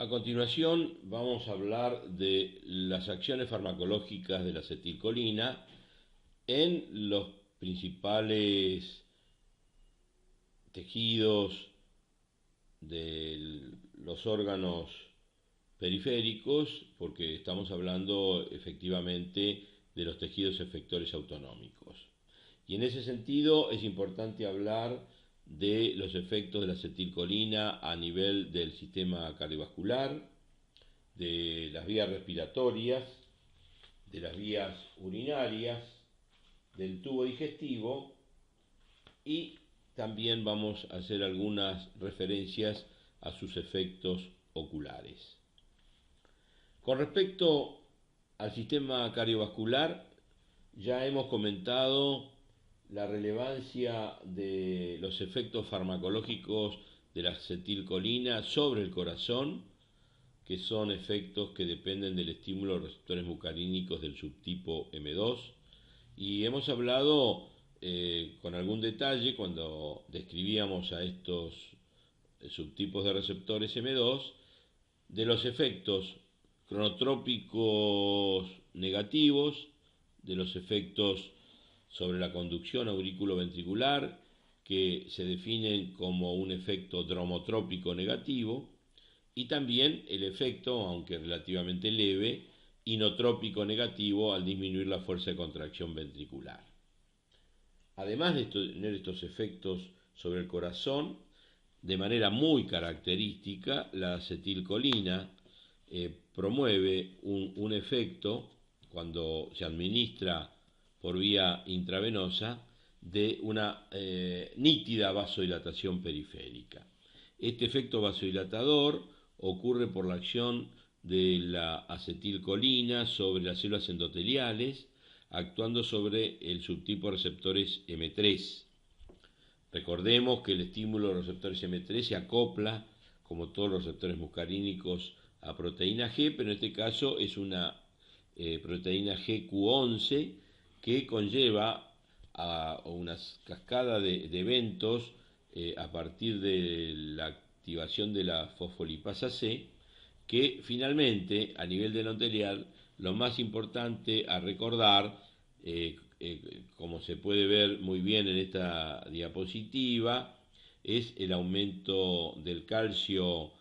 A continuación vamos a hablar de las acciones farmacológicas de la acetilcolina en los principales tejidos de los órganos periféricos, porque estamos hablando efectivamente de los tejidos efectores autonómicos. Y en ese sentido es importante hablar de los efectos de la acetilcolina a nivel del sistema cardiovascular, de las vías respiratorias, de las vías urinarias, del tubo digestivo, y también vamos a hacer algunas referencias a sus efectos oculares. Con respecto al sistema cardiovascular, ya hemos comentado la relevancia de los efectos farmacológicos de la acetilcolina sobre el corazón, que son efectos que dependen del estímulo de receptores muscarínicos del subtipo M2, y hemos hablado con algún detalle cuando describíamos a estos subtipos de receptores M2 de los efectos cronotrópicos negativos, de los efectos sobre la conducción auriculoventricular, que se definen como un efecto dromotrópico negativo, y también el efecto, aunque relativamente leve, inotrópico negativo al disminuir la fuerza de contracción ventricular. Además de tener estos efectos sobre el corazón, de manera muy característica, la acetilcolina promueve un efecto, cuando se administra por vía intravenosa, de una nítida vasodilatación periférica. Este efecto vasodilatador ocurre por la acción de la acetilcolina sobre las células endoteliales, actuando sobre el subtipo de receptores M3. Recordemos que el estímulo de los receptores M3 se acopla, como todos los receptores muscarínicos, a proteína G, pero en este caso es una proteína GQ11 que conlleva a una cascada de eventos a partir de la activación de la fosfolipasa C, que finalmente, a nivel del endotelial, lo más importante a recordar, como se puede ver muy bien en esta diapositiva, es el aumento del calcio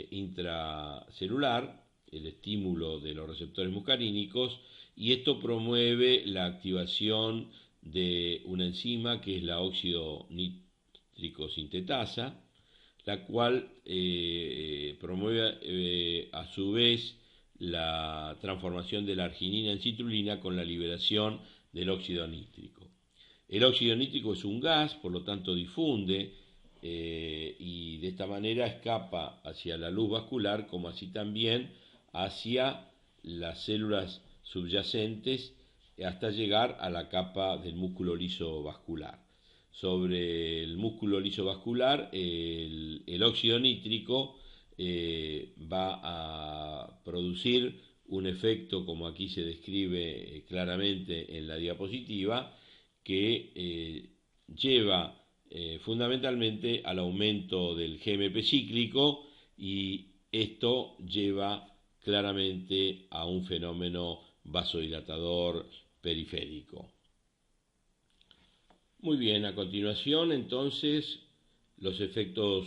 intracelular, el estímulo de los receptores muscarínicos, y esto promueve la activación de una enzima que es la óxido nítrico sintetasa, la cual promueve a su vez la transformación de la arginina en citrulina con la liberación del óxido nítrico. El óxido nítrico es un gas, por lo tanto difunde y de esta manera escapa hacia la luz vascular, como así también hacia las células subyacentes hasta llegar a la capa del músculo liso vascular. Sobre el músculo liso vascular, el óxido nítrico va a producir un efecto, como aquí se describe claramente en la diapositiva, que lleva fundamentalmente al aumento del GMP cíclico, y esto lleva claramente a un fenómeno vasodilatador periférico. Muy bien, a continuación entonces los efectos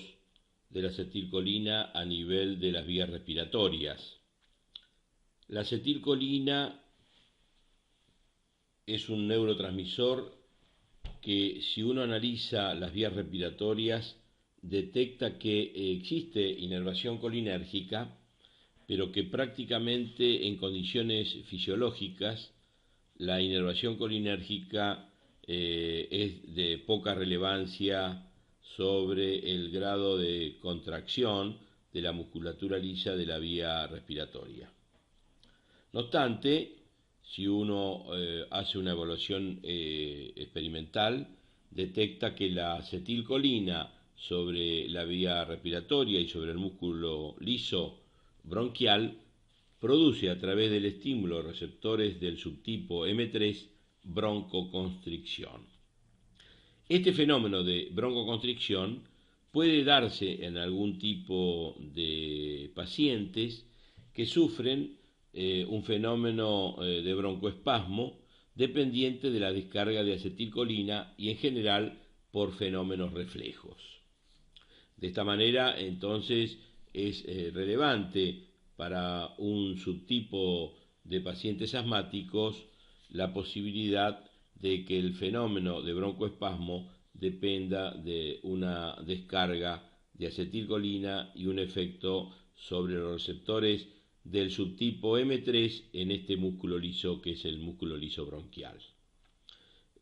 de la acetilcolina a nivel de las vías respiratorias. La acetilcolina es un neurotransmisor que, si uno analiza las vías respiratorias, detecta que existe inervación colinérgica, pero que prácticamente en condiciones fisiológicas la inervación colinérgica es de poca relevancia sobre el grado de contracción de la musculatura lisa de la vía respiratoria. No obstante, si uno hace una evaluación experimental, detecta que la acetilcolina sobre la vía respiratoria y sobre el músculo liso bronquial produce, a través del estímulo de receptores del subtipo M3, broncoconstricción. Este fenómeno de broncoconstricción puede darse en algún tipo de pacientes que sufren un fenómeno de broncoespasmo dependiente de la descarga de acetilcolina y en general por fenómenos reflejos. De esta manera, entonces, es relevante para un subtipo de pacientes asmáticos la posibilidad de que el fenómeno de broncoespasmo dependa de una descarga de acetilcolina y un efecto sobre los receptores del subtipo M3 en este músculo liso que es el músculo liso bronquial.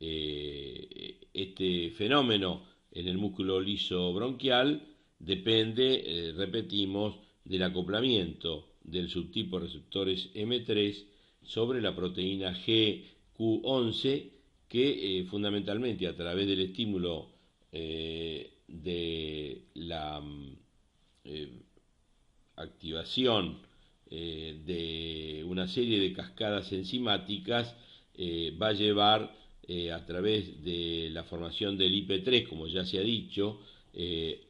Este fenómeno en el músculo liso bronquial depende, repetimos, del acoplamiento del subtipo receptores M3 sobre la proteína GQ11 que fundamentalmente a través del estímulo de la activación de una serie de cascadas enzimáticas va a llevar a través de la formación del IP3, como ya se ha dicho,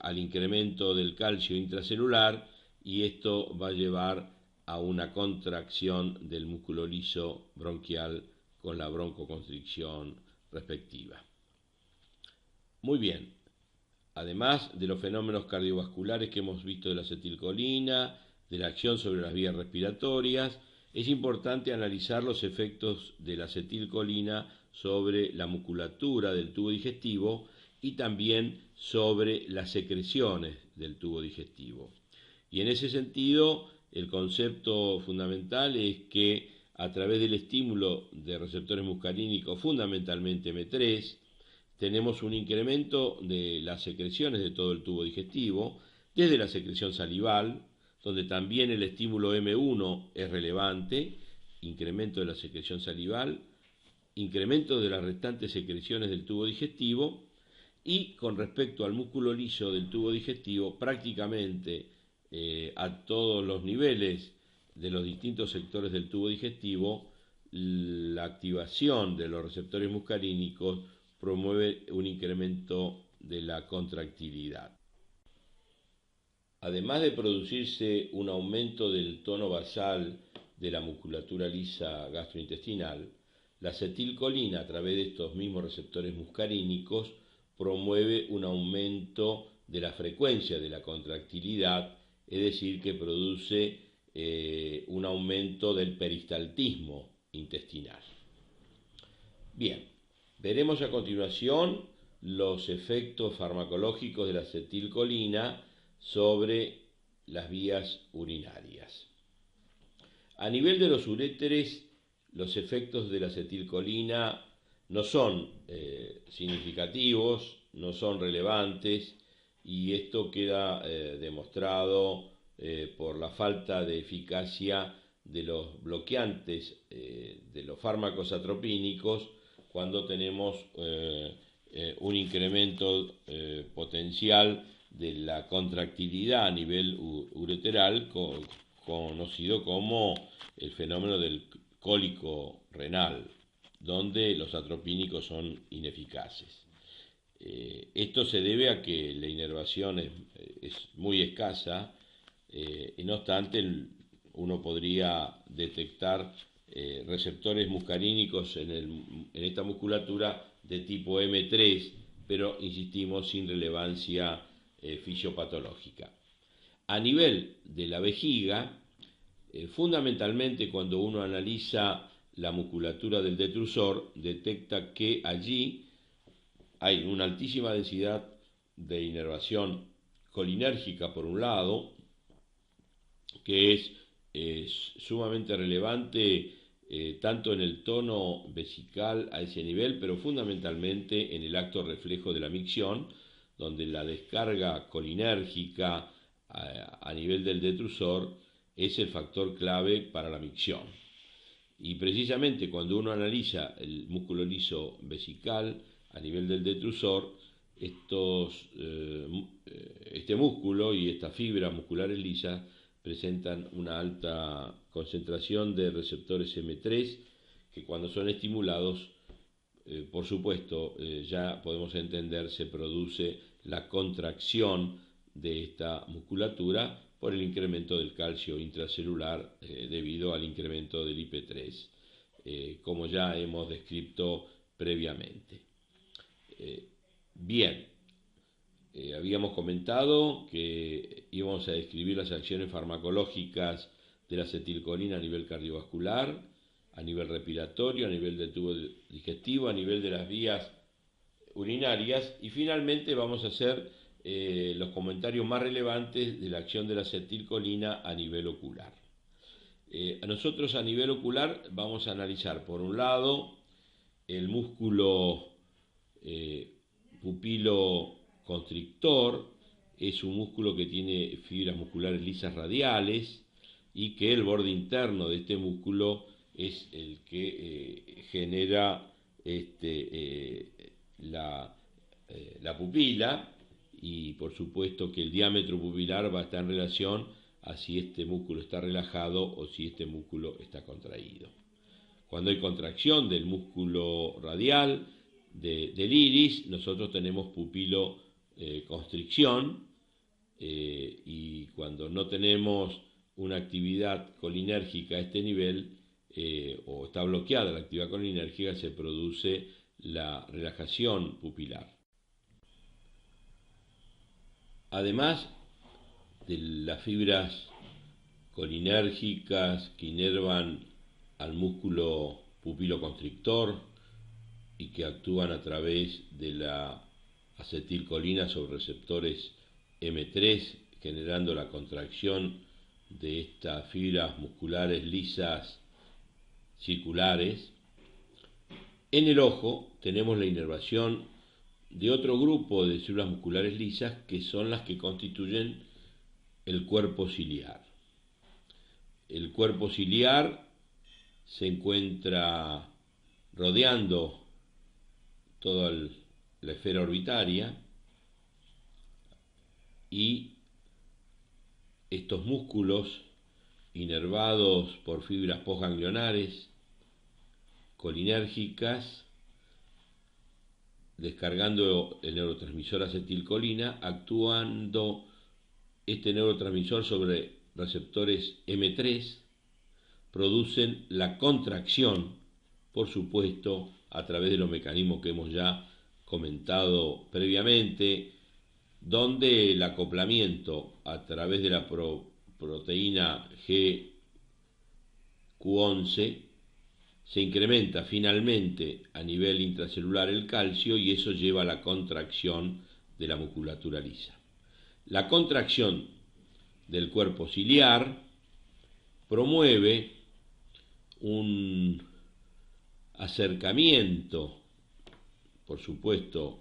al incremento del calcio intracelular, y esto va a llevar a una contracción del músculo liso bronquial con la broncoconstricción respectiva. Muy bien, además de los fenómenos cardiovasculares que hemos visto de la acetilcolina, de la acción sobre las vías respiratorias, es importante analizar los efectos de la acetilcolina sobre la musculatura del tubo digestivo y también sobre las secreciones del tubo digestivo. Y en ese sentido, el concepto fundamental es que a través del estímulo de receptores muscarínicos, fundamentalmente M3, tenemos un incremento de las secreciones de todo el tubo digestivo, desde la secreción salival, donde también el estímulo M1 es relevante, incremento de la secreción salival, incremento de las restantes secreciones del tubo digestivo, y con respecto al músculo liso del tubo digestivo, prácticamente a todos los niveles de los distintos sectores del tubo digestivo, la activación de los receptores muscarínicos promueve un incremento de la contractilidad. Además de producirse un aumento del tono basal de la musculatura lisa gastrointestinal, la acetilcolina a través de estos mismos receptores muscarínicos promueve un aumento de la frecuencia de la contractilidad, es decir, que produce un aumento del peristaltismo intestinal. Bien, veremos a continuación los efectos farmacológicos de la acetilcolina sobre las vías urinarias. A nivel de los uréteres, los efectos de la acetilcolina no son significativos, no son relevantes, y esto queda demostrado por la falta de eficacia de los bloqueantes de los fármacos atropínicos cuando tenemos un incremento potencial de la contractilidad a nivel ureteral, conocido como el fenómeno del cólico renal, donde los atropínicos son ineficaces. Esto se debe a que la inervación es muy escasa, y no obstante uno podría detectar receptores muscarínicos en esta musculatura de tipo M3, pero insistimos sin relevancia fisiopatológica. A nivel de la vejiga, fundamentalmente cuando uno analiza la musculatura del detrusor, detecta que allí hay una altísima densidad de inervación colinérgica por un lado, que es sumamente relevante tanto en el tono vesical a ese nivel, pero fundamentalmente en el acto reflejo de la micción, donde la descarga colinérgica a nivel del detrusor es el factor clave para la micción. Y precisamente cuando uno analiza el músculo liso vesical a nivel del detrusor, este músculo y estas fibras musculares lisas presentan una alta concentración de receptores M3 que cuando son estimulados, por supuesto, ya podemos entender, se produce la contracción de esta musculatura por el incremento del calcio intracelular debido al incremento del IP3, como ya hemos descrito previamente. Bien, habíamos comentado que íbamos a describir las acciones farmacológicas de la acetilcolina a nivel cardiovascular, a nivel respiratorio, a nivel del tubo digestivo, a nivel de las vías urinarias, y finalmente vamos a hacer los comentarios más relevantes de la acción de la acetilcolina a nivel ocular. Nosotros a nivel ocular vamos a analizar por un lado el músculo pupilo-constrictor. Es un músculo que tiene fibras musculares lisas radiales y que el borde interno de este músculo es el que genera la pupila, y por supuesto que el diámetro pupilar va a estar en relación a si este músculo está relajado o si este músculo está contraído. Cuando hay contracción del músculo radial del iris, nosotros tenemos pupiloconstricción, y cuando no tenemos una actividad colinérgica a este nivel, o está bloqueada la actividad colinérgica, se produce la relajación pupilar. Además de las fibras colinérgicas que inervan al músculo pupiloconstrictor y que actúan a través de la acetilcolina sobre receptores M3, generando la contracción de estas fibras musculares lisas circulares, en el ojo tenemos la inervación de otro grupo de células musculares lisas, que son las que constituyen el cuerpo ciliar. El cuerpo ciliar se encuentra rodeando toda la esfera orbitaria, y estos músculos inervados por fibras postganglionares colinérgicas, descargando el neurotransmisor acetilcolina, actuando este neurotransmisor sobre receptores M3, producen la contracción, por supuesto, a través de los mecanismos que hemos ya comentado previamente, donde el acoplamiento a través de la proteína GQ11 se incrementa finalmente a nivel intracelular el calcio, y eso lleva a la contracción de la musculatura lisa. La contracción del cuerpo ciliar promueve un acercamiento, por supuesto,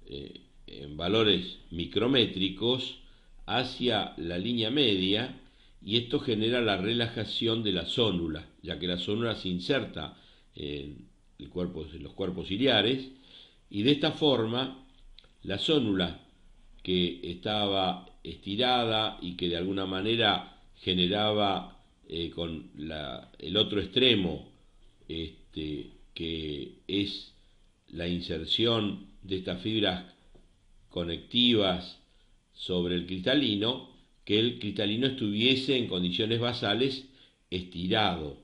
en valores micrométricos hacia la línea media, y esto genera la relajación de la zónula, ya que la zónula se inserta en los cuerpos ciliares, y de esta forma la zónula, que estaba estirada y que de alguna manera generaba con el otro extremo, que es la inserción de estas fibras conectivas sobre el cristalino, que el cristalino estuviese en condiciones basales estirado.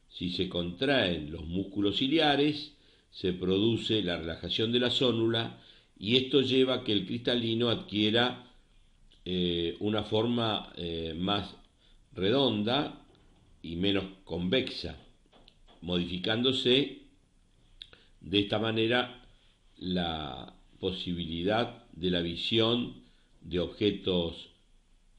Si se contraen los músculos ciliares, se produce la relajación de la zónula, y esto lleva a que el cristalino adquiera una forma más redonda y menos convexa, modificándose de esta manera la posibilidad de la visión de objetos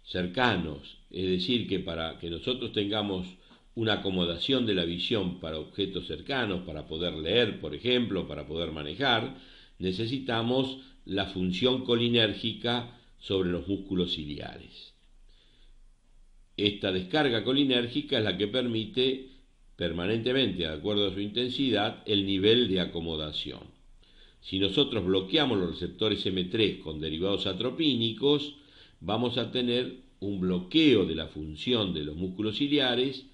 cercanos. Es decir, que para que nosotros tengamos una acomodación de la visión para objetos cercanos, para poder leer, por ejemplo, para poder manejar, necesitamos la función colinérgica sobre los músculos ciliares. Esta descarga colinérgica es la que permite permanentemente, de acuerdo a su intensidad, el nivel de acomodación. Si nosotros bloqueamos los receptores M3 con derivados atropínicos, vamos a tener un bloqueo de la función de los músculos ciliares,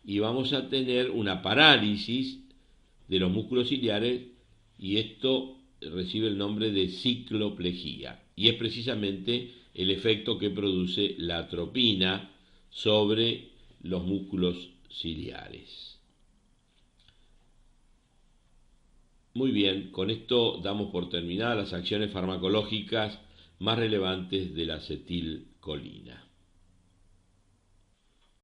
y vamos a tener una parálisis de los músculos ciliares, y esto recibe el nombre de cicloplejía. y es precisamente el efecto que produce la atropina sobre los músculos ciliares. Muy bien, con esto damos por terminadas las acciones farmacológicas más relevantes de la acetilcolina.